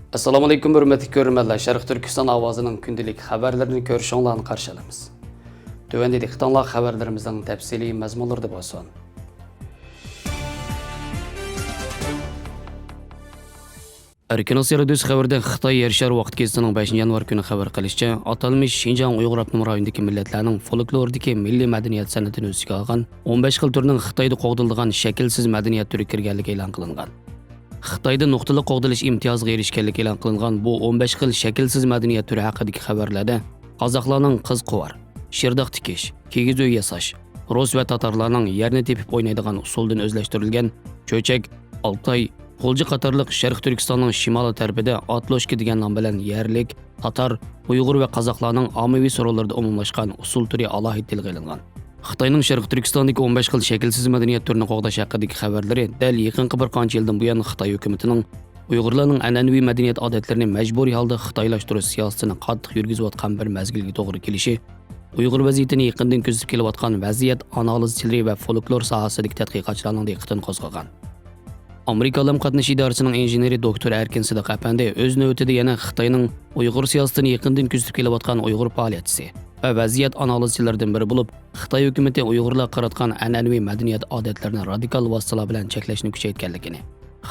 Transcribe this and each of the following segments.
Assalomu alaykum hurmatli ko'ruvchilar. Sharq Turkiston ovozining kundalik xabarlarini ko'rishinglarni qarshi olamiz. Tövəndə diqqətinizə xəbərlərimizin təfsili məzmunları bolsun. Erkin Asya Radiosu xəbərdə Xitay Yer şari vaxt gezisining 5 yanvar kuni xabar qilishicha, atalmış Şinjan Uyğur Avtonom rayonidagi millatlarning folkloridagi milliy madaniyat san'atini o'ziga olgan 15 xil turning Xitoyda qo'g'dilgan shaklsiz madaniyat turi kirganligi e'lon qilingan. Xitoyda nuqtali qo'g'dilish imtiyoziga erishganligi e'lon qilingan bu 15 xil shaklsiz madaniyat turi haqidagi xabarlarda qozoqlarning qiz quvar, shirdoq tikish, kigiz uy yasash, rus va tatarlarning yerni tepib o'ynaydigan usuldan o'zlashtirilgan cho'chak, oltoy, qo'lji qatorliq Sharq Turkistonning shimoliy tarafida Atloshki degan nom bilan yerlik, tatar, uyg'ur va qozoqlarning ommaviy so'rovlarda umumlashgan usul turi alohida tilga olingan. Xitoyning Sharq Turkistondagi 15 xil shaklsiz madaniyat turini qo'g'dash haqidagi xabarlari dal yaqinqi bir qancha yildan buyon Xitoy hukumatining Uyg'urlarning an'anaviy madaniyat odatlarini majburiy holda xitoylashtirish siyosatini qattiq yurgizayotgan bir mezgilga to'g'ri kelishi, Uyg'ur vaziyatini yaqindan kuzatib kelayotgan vaziyat analizchilari va folklor sohasidagi tadqiqotchilarning diqqatini qo'zg'agan. Amerika Alam qatnash idorasining injeneri doktor Erkin Sidiq apandi o'z navbatida yana Xitoyning Uyg'ur siyosatini yaqindan kuzatib kelayotgan Uyg'ur faoliyatchisi va vaziyat analizchilaridan biri bo'lib, Xitoy hukumati Uyg'urlar qaratgan an'anaviy madaniyat odatlarini radikal vositalar bilan cheklashni kuchaytirganligini,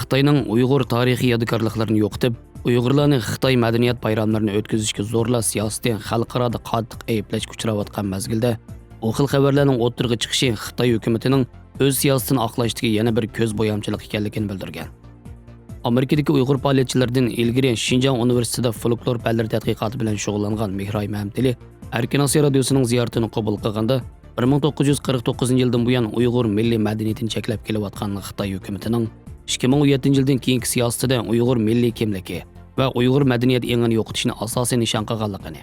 Xitoyning Uyg'ur tarixiy yodgorliklarini yo'qotib, Uyg'urlarning Xitoy madaniyat bayramlarini o'tkazishga zo'rlash siyosati xalqaroda qattiq ayblashga uchrayotgan mezgilda, bu xil xabarlarning o'ttirg'i chiqishi Xitoy hukumatining o'z siyosatini oqlashdagi yana bir ko'z bo'yamchilik ekanligini bildirgan. Amerikadagi Uyg'ur faoliyatchilaridan ilgari Şinjan universitetida folklor fanlari tadqiqoti bilan shug'ullangan Mehroy Mamtili Erkin Asya Radiosuning ziyoratini qabul qilganda 1949-yildan buyon Uyg'ur milliy madaniyatini cheklab kelayotgan Xitoy hukumatining 2017-yildan keyingi siyosatida Uyg'ur milliy kimligi va Uyg'ur madaniyat engini yo'qotishni asosiy nishon qilganligini,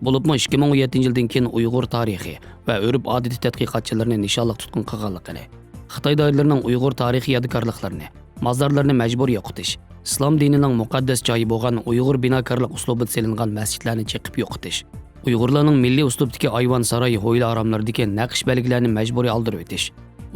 bo'libmi 2017-yildan keyin Uyg'ur tarixi va urf-odati tadqiqotchilarini nishonliq tutqun qilganligini, Xitoy doiralarining Uyg'ur tarixiy yodgorliklarini, mozorlarni majburiy yo'qotish, islom dinining muqaddas joyi bo'lgan Uyg'ur binokorlik uslubida selingan masjidlarni cheqib yo'qotish, Uyg'urlarning milliy uslubdagi ayvon saroy ho'yla aramlaridagi naqsh belgilarni majburiy oldirib o'tish,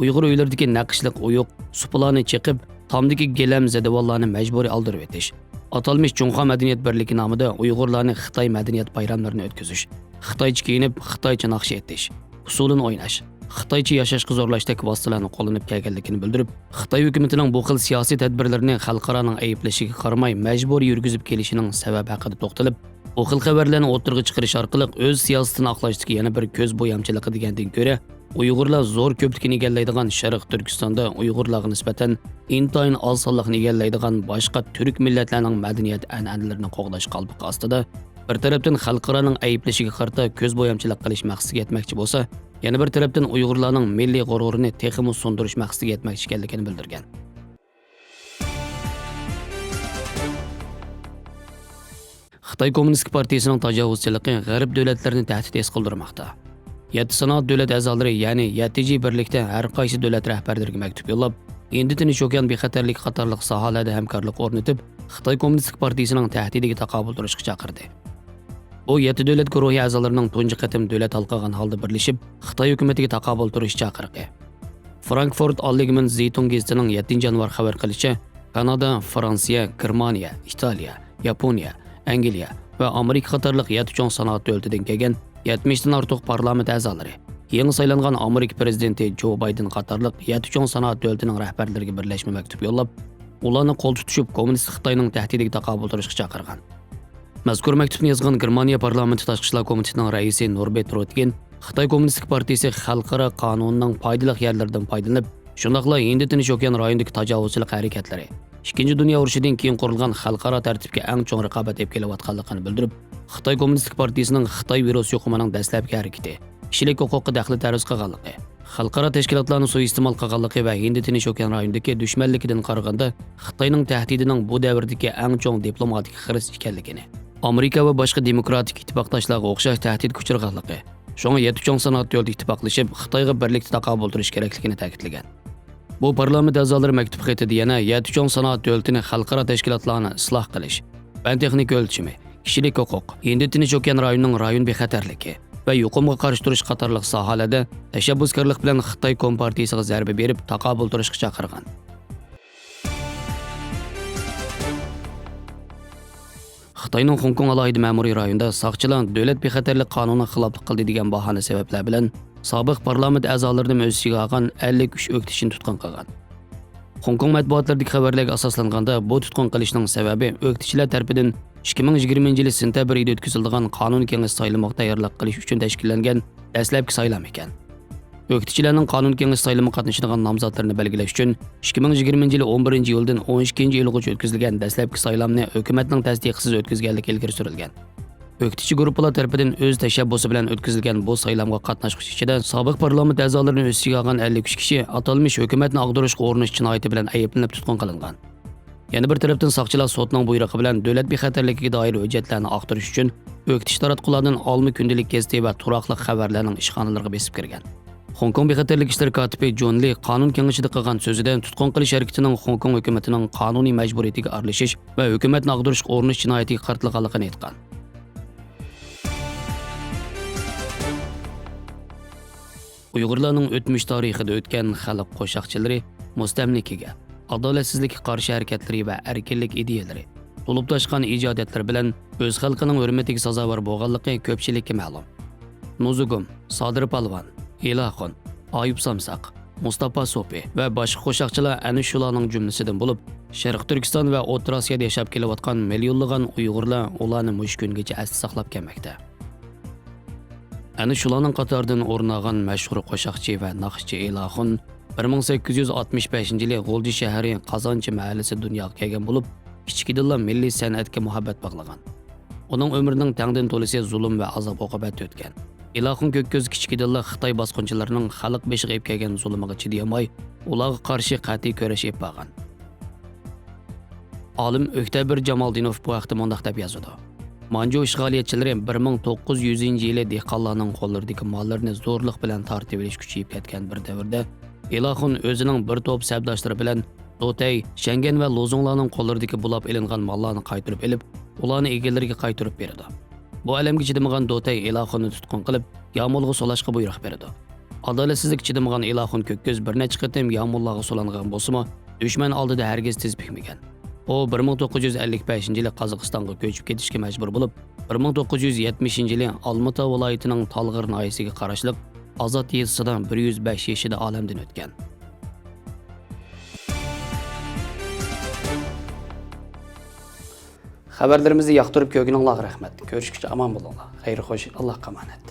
Uyg'ur uylaridagi naqshliq uyuq, supalarni cheqib, tomdagi gelam zadavollarni majburiy oldirib o'tish, atalmış Cunha Madaniyat Birligi nomida Uyg'urlarning Xitoy madaniyat bayramlarini o'tkazish, Xitoycha kiyinib, Xitoycha naqsh etish, usulini o'ynash, Xitoycha yashashga zo'rlashdagi vositalarni qo'llanib kelganligini bildirib, Xitoy hukumatining bu xil siyosiy tadbirlarini xalqaroning ayblashiga qaramay majburiy yurgizib kelishining sababi haqida to'xtalib, bu xil xabarlarni o'ttirg'i chiqarish orqali o'z siyosatini oqlashdagi yana bir ko'z bo'yamchiligi degandan ko'ra, Uyg'urlar zo'r ko'plikni egallaydigan Sharq Turkistonda Uyg'urlarga nisbatan intayin oz sonliqni egallaydigan boshqa turk millatlarning madaniyat an'analarini qo'g'dash qalbiqi ostida bir tarafdan xalqaroning ayblashiga qarata ko'z bo'yamchilik qilish maqsadiga yetmoqchi bo'lsa, yana bir tarafdan Uyg'urlarning milliy g'ururini texmi sundirish maqsadiga yetmoqchi ekanligini bildirgan. Xitoy Kommunist partiyasining tajovuzchiligi g'arb davlatlarini tahdid qildirmoqda. 7 sanoat davlat a'zolari, ya'ni 7 birlikda har qaysi davlat rahbarlariga maktub yo'llab, endi tinish yo'qan bexatarlik qatorliq sohalarda hamkorlik o'rnatib, Xitoy Kommunist partiyasining tahdidiga taqobil turishga chaqirdi. Bu 7 davlat guruhi a'zolarining tunji qatim davlat halqagan holda birlashib, Xitoy hukumatiga taqobil turish chaqiriqi. Frankfurt Allgemeine Zeitung gazetining 7 yanvar xabar qilishicha, Kanada, Fransiya, Germaniya, Italiya, Yaponiya, Angliya va Amerika qatorliq 7 chong sanoat davlatidan kelgan 70 dan ortiq parlament a'zolari, yangi saylangan Amerika prezidenti Joe Biden qatorliq 7 chong sanoat davlatining rahbarlariga birlashma maktub yo'llab, ularni qo'l tutishib kommunist Xitoyning tahdidiga taqobil turishga chaqirgan. Mazkur maktubni yozgan Germaniya parlamenti tashqi ishlar komitetining raisi Norbert Röttgen, Xitoy Kommunist partiyasi xalqaro qonunning foydali yerlaridan foydalanib, shundaqla endi tinish okean rayonidagi tajovuzchilik harakatlari, Ikkinchi dunyo urushidan keyin qurilgan xalqaro tartibga eng chong raqobat deb kelayotganligini bildirib, Xitoy Kommunist partiyasining Xitoy virus yuqumining dastlabki harakati, kishilik huquqi daxli taruz qilganligi, xalqaro tashkilotlarni suiiste'mol qilganligi va Hind Tinch okean rayonidagi dushmanligidan qaraganda Xitoyning tahdidining bu davrdagi eng chong diplomatik xiris ekanligini, Amerika va boshqa demokratik ittifoqdoshlarga o'xshash tahdid kuchirganligi, shunga 7 chong sanoat yo'lida ittifoqlashib Xitoyga birlikda taqobil turish kerakligini ta'kidlagan. Bu parlament a'zolari maktub xatida yana 7 chong sanoat davlatini xalqaro tashkilotlarni isloh qilish, fan texnik o'lchimi, kishilik huquq, Hind Tinch okean rayonining rayon bexatarligi va yuqumga qarshi turish qatorliq sohalarda tashabbuskorlik bilan Xitoy Kompartiyasiga zarba berib taqobil turishga chaqirgan. Xitoyning Hong Kong alohida ma'muriy rayonida soqchilar davlat bexatarlik qonuniga xiloflik qildi degan bahona sabablar bilan sobiq parlament a'zolarini o'z ichiga olgan 53 o'qitishini tutqun qilgan. Hong Kong matbuotlaridagi xabarlarga asoslanganda bu tutqun qilishning sababi o'qituvchilar tarafidan 2020 yil sentabr oyida o'tkazilgan qonun kengashi saylomiga tayyorlik qilish uchun tashkillangan dastlabki saylam ekan. O'qituvchilarning qonun kengashi saylomiga qatnashadigan nomzodlarni belgilash uchun 2020 yil 11-iyuldan 12-iyulgacha o'tkazilgan dastlabki saylamni hukumatning tasdiqisiz o'tkazganligi ilgari surilgan. O'qituvchi guruhlar tarafidan o'z tashabbusi bilan o'tkazilgan bu saylamga qatnashuvchi ichida sobiq parlament a'zolarini o'z ichiga olgan 53 kishi atalmish hukumatni ag'darishga urinish jinoyati bilan ayblanib tutqun qilingan. Yana bir tarafdan soqchilar sotning buyrug'i bilan davlat bexatarligiga doir hujjatlarni ag'darish uchun o'qitish taratqulardan olmi kundalik gazeta va turaqli xabarlarning ishxonalariga besib kirgan. Hong Kong bexatarlik ishlar kotibi John Lee qonun kengashida qilgan so'zida tutqun qilish harakatining Hong Kong hukumatining qonuniy majburiyatiga aralashish va hukumatni ag'darishga urinish jinoyatiga qartilganligini aytgan. Uyg'urlarning o'tmish tarixida o'tgan xalq qo'shiqchilari mustamlikaga, adolatsizlikka qarshi harakatlari va erkinlik ideyalari, to'lib toshgan ijodiyatlar bilan o'z xalqining hurmatiga sazovor bo'lganligi ko'pchilikka ma'lum. Nuzugum, Sodir Palvon, Ilaxon, Ayub Samsaq, Mustafa Sopi va boshqa qo'shiqchilar ana shularning jumlasidan bo'lib, Sharq Turkiston va O'rta Osiyoda yashab kelayotgan millionlagan Uyg'urlar ularni mush kungacha asli saqlab kelmoqda. Ana shularning qatoridan o'rin olgan mashhur qo'shiqchi va naqshchi Ilaxon 1865-yili G'o'lji shahri Qozonchi mahallasi dunyoga kelgan bo'lib, kichikdilla milliy san'atga muhabbat bog'lagan. Uning umrining tangdan to'lisi zulm va azob oqibatda o'tgan. Ilaxon ko'kko'z kichikdilla Xitoy bosqinchilarining xalq beshiga ep kelgan zulmiga chidayolmay, ularga qarshi qat'iy kurash ep borgan. Olim O'ktabir Jamaldinov bu haqda mundaq deb yozadi. Manju ishg'oliyatchilari 1900-yili dehqonlarning qo'llaridagi mollarni zo'rlik bilan tortib olish kuchayib ketgan bir davrda Ilaxon o'zining bir to'p sabdoshlari bilan Dotay, Shangan va Lozonglarning qo'llaridagi bulab elingan mollarni qaytarib olib, ularni egalariga qaytarib berdi. Bu alamga chidamagan Dotay Ilaxonni tutqun qilib, Yomulga solashga buyruq berdi. Adolatsizlik chidamagan Ilaxon ko'kko'z bir necha qatim Yomullarga solangan bo'lsa-mu, dushman oldida hargiz tiz bikmagan. O 1955-yili Qozog'istonga ko'chib ketishga majbur bo'lib, 1970-yili Olmaota viloyatining Talg'ir noyasiga qarashli Azod yezisida 105 yoshida olamdan o'tgan. Xabarlarimizni yoqtirib ko'rganingizga rahmat. Ko'rishguncha omon bo'linglar. Xayr xo'sh, Allohga omonat.